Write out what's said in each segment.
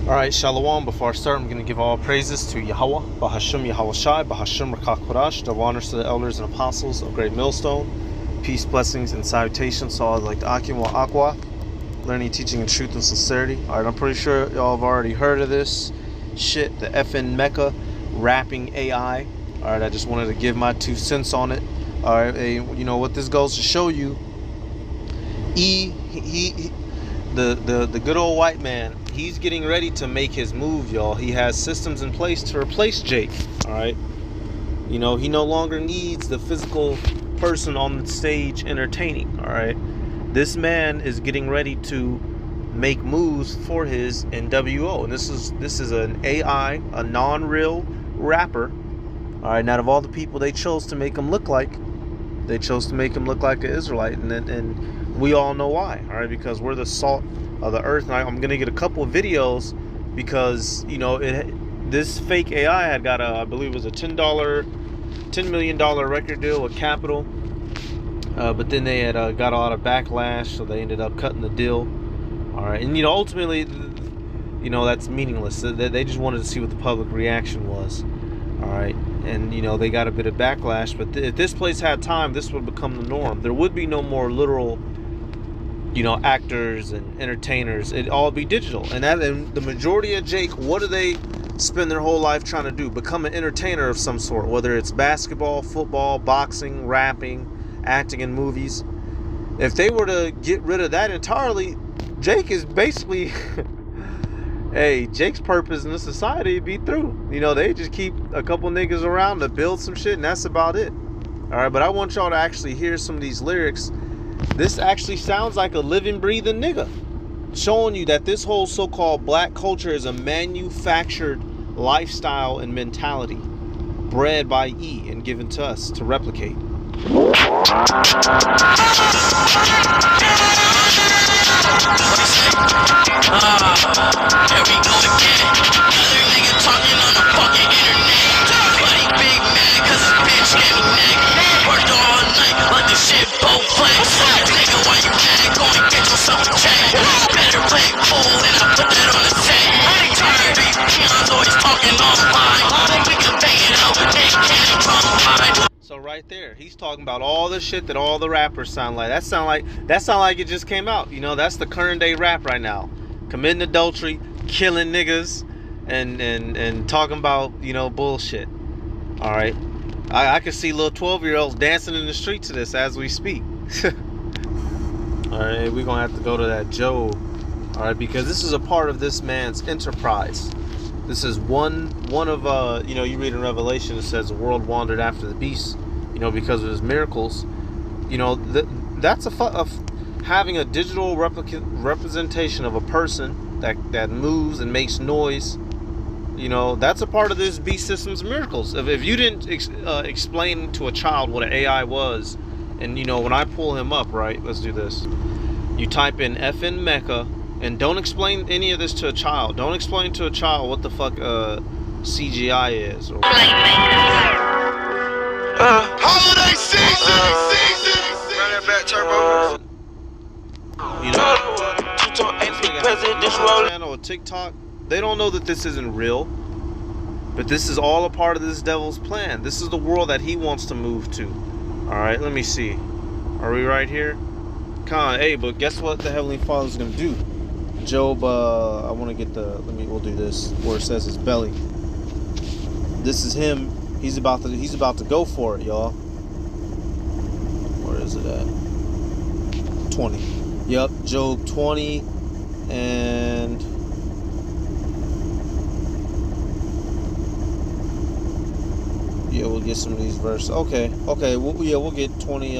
Alright, Shalom. Before I start, I'm going to give all praises to Yahweh, Bahashim Yahweh Shai, Bahashim Rakak Kodash, double honors to the elders and apostles of Great Millstone. Peace, blessings, and salutations to all like the Akim wa Aqua, learning, teaching, in truth and sincerity. Alright, I'm pretty sure y'all have already heard of this shit, the effing Meka rapping AI. Alright, I just wanted to give my 2 cents on it. Alright, you know what this goes to show you. The good old white man, he's getting ready to make his move, y'all. He has systems in place to replace Jake. Alright, you know, he no longer needs the physical person on the stage entertaining. Alright, this man is getting ready to make moves for his NWO, and this is an AI, a non-real rapper. Alright, and out of all the people they chose to make him look like, they chose to make him look like an Israelite, and we all know why. Alright, because we're the salt of the earth. And I'm gonna get a couple of videos because, you know, this fake AI had got I believe it was a $10 million record deal with Capitol, but then they had got a lot of backlash, so they ended up cutting the deal. Alright, and you know, ultimately, you know, that's meaningless. They just wanted to see what the public reaction was. Alright, and you know, they got a bit of backlash, but if this place had time, this would become the norm. There would be no more literal, you know, actors and entertainers. It'd all be digital. And the majority of Jake, what do they spend their whole life trying to do? Become an entertainer of some sort, whether it's basketball, football, boxing, rapping, acting in movies. If they were to get rid of that entirely, Jake is basically hey, Jake's purpose in the society would be through. You know, they just keep a couple niggas around to build some shit, and that's about it. Alright, but I want y'all to actually hear some of these lyrics. This actually sounds like a living, breathing nigga, showing you that this whole so-called black culture is a manufactured lifestyle and mentality, bred by E and given to us to replicate. Here we go again. Another nigga talking on the fucking internet. But he big mad cause his bitch getting neck. Worked all night like this shit both flex. Nigga, why you mad? Go and get yourself a check. Better play cool and I put that on the set. Tired of these peons always talking online. We can bang it out, they can't come by. So right there, he's talking about all the shit that all the rappers sound like. That sound like it just came out. You know, that's the current day rap right now. Committing adultery, killing niggas, and talking about, you know, bullshit. All right, I can see little 12-year-olds dancing in the street to this as we speak. All right, we're gonna have to go to that Job. All right, because this is a part of this man's enterprise. This is one of you know, you read in Revelation, it says the world wandered after the beast, you know, because of his miracles. You know, that's having a digital representation of a person that moves and makes noise. You know, that's a part of this beast system's miracles. If you didn't explain to a child what an AI was, and you know, when I pull him up, right, let's do this. You type in FN Meka. And don't explain any of this to a child. Don't explain to a child what the fuck CGI is. Or holiday season. Run that back, turbo. You know, channel or TikTok, they don't know that this isn't real. But this is all a part of this devil's plan. This is the world that he wants to move to. Alright, let me see. Are we right here? Hey, but guess what the Heavenly Father's gonna do? Job, I want to get we'll do this where it says his belly. This is him. He's about to go for it, y'all. Where is it at? 20. Yep, Job 20, and yeah, we'll get some of these verses. Okay, we'll get 20.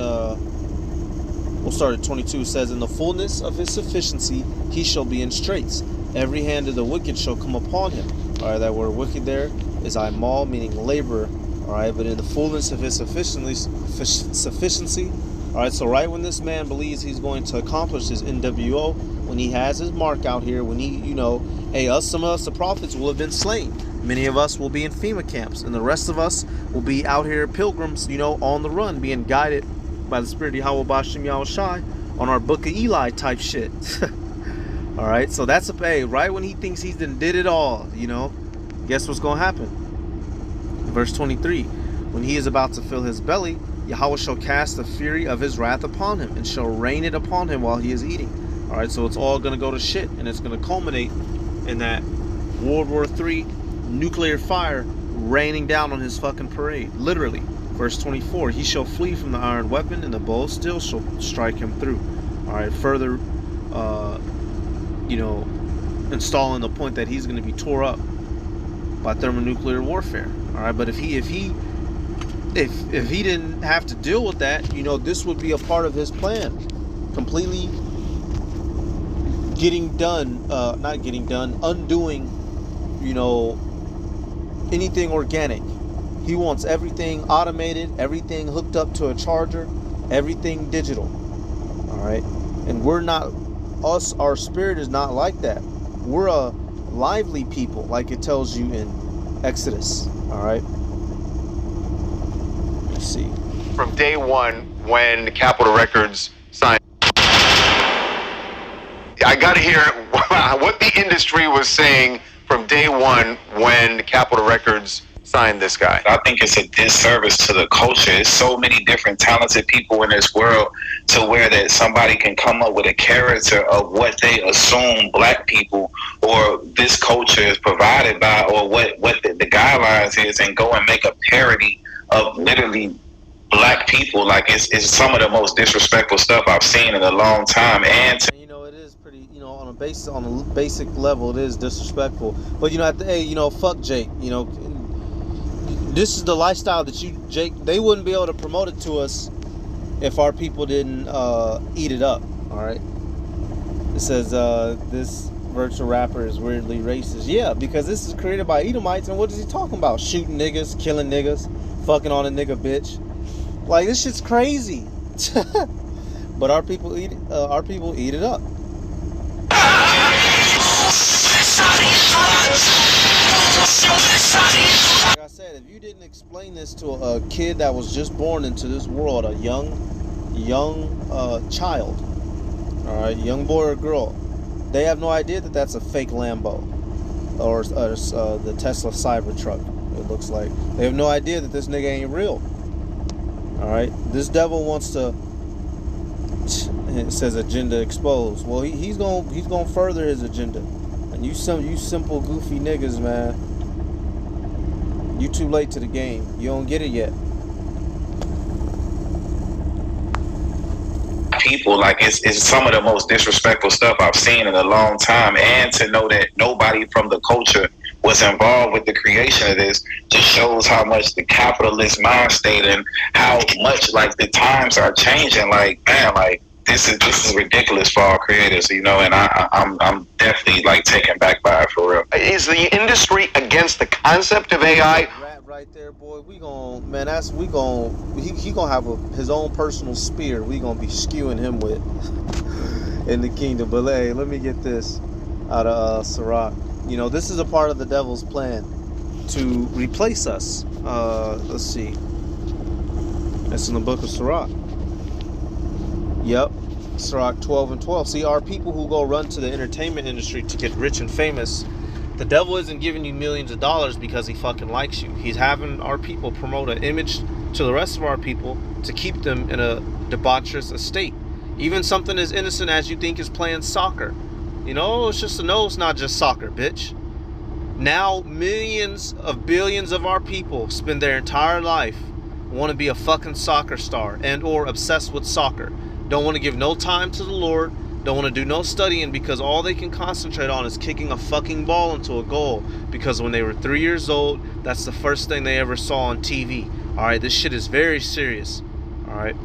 We'll start at 22. It says, in the fullness of his sufficiency, he shall be in straits. Every hand of the wicked shall come upon him. All right, that word wicked there is imal, meaning labor. All right, but in the fullness of his sufficiency. All right, so right when this man believes he's going to accomplish his NWO, when he has his mark out here, when he, you know, hey, some of us, the prophets, will have been slain. Many of us will be in FEMA camps, and the rest of us will be out here pilgrims, you know, on the run, being guided by the spirit of Yahweh Bashim Yahweh Shai on our Book of Eli type shit. All right, so that's a pay. Right when he thinks he's done did it all, you know, guess what's gonna happen? Verse 23: When he is about to fill his belly, Yahweh shall cast the fury of his wrath upon him, and shall rain it upon him while he is eating. All right, so it's all gonna go to shit, and it's gonna culminate in that World War III nuclear fire raining down on his fucking parade, literally. Verse 24: He shall flee from the iron weapon, and the bow of steel shall strike him through. All right, further, installing the point that he's going to be tore up by thermonuclear warfare. All right, but if he didn't have to deal with that, this would be a part of his plan, completely undoing, anything organic. He wants everything automated, everything hooked up to a charger, everything digital. All right, and we're not us. Our spirit is not like that. We're a lively people, like it tells you in Exodus. All right. Let's see. From day one, when Capitol Records signed, I got to hear what the industry was saying from day one when Capitol Records signed this guy. I think it's a disservice to the culture. There's so many different talented people in this world, to where that somebody can come up with a character of what they assume black people or this culture is provided by, or what the guidelines is, and go and make a parody of literally black people. Like it's some of the most disrespectful stuff I've seen in a long time. And it is pretty, on a basic level, it is disrespectful. But fuck Jake. This is the lifestyle that Jake, they wouldn't be able to promote it to us if our people didn't eat it up. All right. It says this virtual rapper is weirdly racist. Yeah, because this is created by Edomites, and what is he talking about? Shooting niggas, killing niggas, fucking on a nigga bitch. Like, this shit's crazy. But our people eat it up. Like I said, if you didn't explain this to a kid that was just born into this world, a young child, all right, young boy or girl, they have no idea that that's a fake Lambo or the Tesla Cybertruck. It looks like they have no idea that this nigga ain't real. All right, this devil wants to. It says agenda exposed. Well, he's gonna further his agenda, and you simple goofy niggas, man. You too late to the game. You don't get it yet. People, like it's some of the most disrespectful stuff I've seen in a long time. And to know that nobody from the culture was involved with the creation of this just shows how much the capitalist mind state and how much like the times are changing. Like, man, like this is ridiculous for all creators, and I'm definitely like taken back by it for real. Is the industry against the concept of AI? Right there, boy. He gonna have his own personal spear. We gonna be skewing him with in the kingdom. But hey, let me get this out of Sirach. This is a part of the devil's plan to replace us. Let's see. That's in the book of Sirach. Yep, Sirach 12 and 12. See, our people who go run to the entertainment industry to get rich and famous, the devil isn't giving you millions of dollars because he fucking likes you. He's having our people promote an image to the rest of our people to keep them in a debaucherous estate. Even something as innocent as you think is playing soccer. It's not just soccer, bitch. Now millions of billions of our people spend their entire life want to be a fucking soccer star and or obsessed with soccer. Don't want to give no time to the Lord. Don't want to do no studying because all they can concentrate on is kicking a fucking ball into a goal. Because when they were 3 years old, that's the first thing they ever saw on TV. Alright, this shit is very serious. Alright.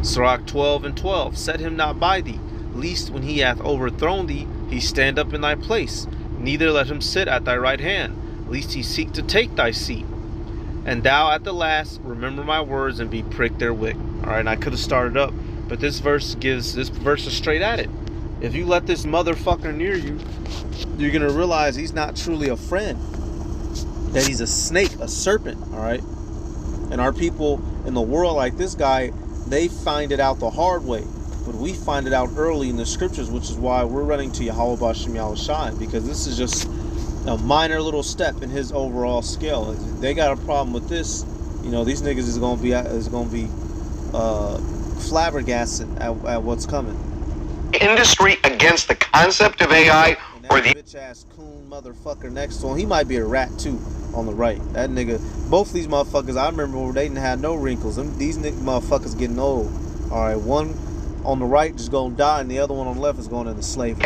Sirach 12 and 12. Set him not by thee, lest when he hath overthrown thee, he stand up in thy place. Neither let him sit at thy right hand, lest he seek to take thy seat. And thou at the last remember my words and be pricked therewith. Alright, and I could have started up, but this verse is straight at it. If you let this motherfucker near you, you're gonna realize he's not truly a friend. That he's a snake, a serpent, alright? And our people in the world like this guy, they find it out the hard way. but we find it out early in the scriptures, which is why we're running to Yahweh B'Shem Yahushai, because this is just a minor little step in his overall scale. If they got a problem with this, you know, these niggas is gonna be flabbergasted at what's coming. Industry against the concept of AI, and or that the bitch ass coon motherfucker next to him, he might be a rat too on the right. That nigga, both of these motherfuckers, I remember when they didn't have no wrinkles. These motherfuckers getting old. All right, one on the right just gonna die, and the other one on the left is going into slavery.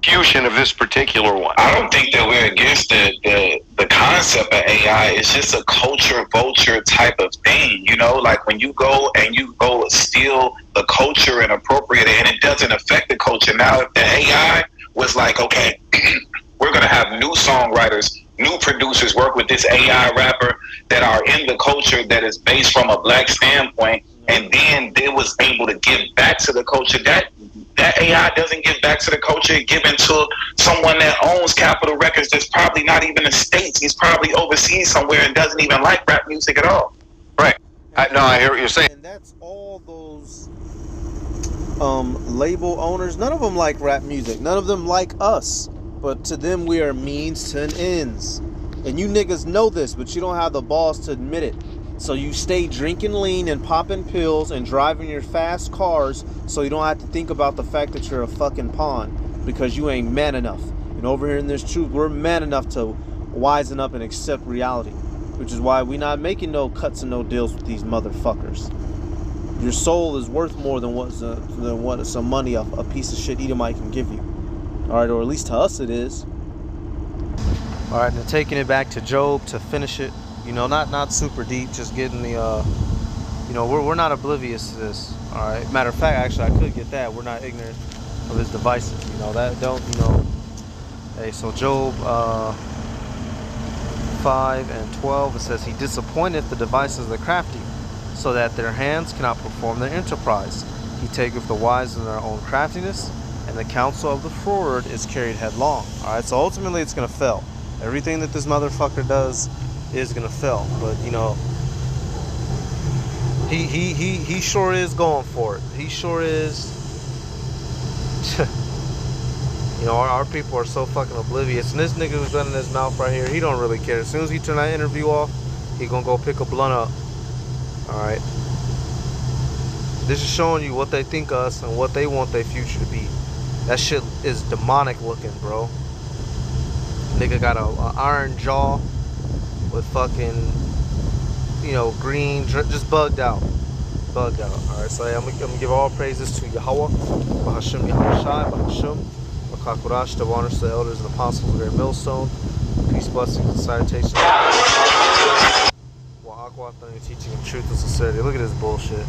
execution of this particular one. I don't think that we're against the concept of AI. It's just a culture vulture type of thing, you know. Like when you go steal the culture and appropriate it, and it doesn't affect the culture. Now, if the AI was like, okay, we're gonna have new songwriters, new producers work with this AI rapper that are in the culture that is based from a black standpoint, and then they was able to give back to the culture. That AI doesn't give back to the culture, it given to someone that owns Capitol Records that's probably not even in the States. He's probably overseas somewhere and doesn't even like rap music at all. Right. I hear what you're saying. And that's all those label owners. None of them like rap music. None of them like us. But to them, we are means to an ends. And you niggas know this, but you don't have the balls to admit it. So you stay drinking lean and popping pills and driving your fast cars so you don't have to think about the fact that you're a fucking pawn because you ain't man enough. And over here in this truth, we're man enough to wisen up and accept reality, which is why we not making no cuts and no deals with these motherfuckers. Your soul is worth more than what some money a piece of shit Edomite can give you. All right, or at least to us it is. All right, now taking it back to Job to finish it. You know, not super deep, just getting the, you know, we're not oblivious to this. All right. Matter of fact, actually, I could get that. We're not ignorant of his devices. You know that don't. You know. Hey, so Job 5 and 12, it says he disappointeth the devices of the crafty, so that their hands cannot perform their enterprise. He taketh the wise in their own craftiness, and the counsel of the froward is carried headlong. All right. So ultimately, it's gonna fail. Everything that this motherfucker does is gonna fail, but you know, he sure is going for it. He sure is. You know, our people are so fucking oblivious, and this nigga who's running his mouth right here, he don't really care. As soon as he turn that interview off, he gonna go pick a blunt up. All right, this is showing you what they think of us and what they want their future to be. That shit is demonic looking, bro. Nigga got a iron jaw with fucking, you know, green, just bugged out. Alright, so I'm gonna give all praises to Yahweh, Bahashem Yahushai, Bahashem, Bakakurash, the honors to the elders and apostles of their millstone. Peace, blessings, and salutations. Wa Akwa, teaching of truth and sincerity. Look at this bullshit.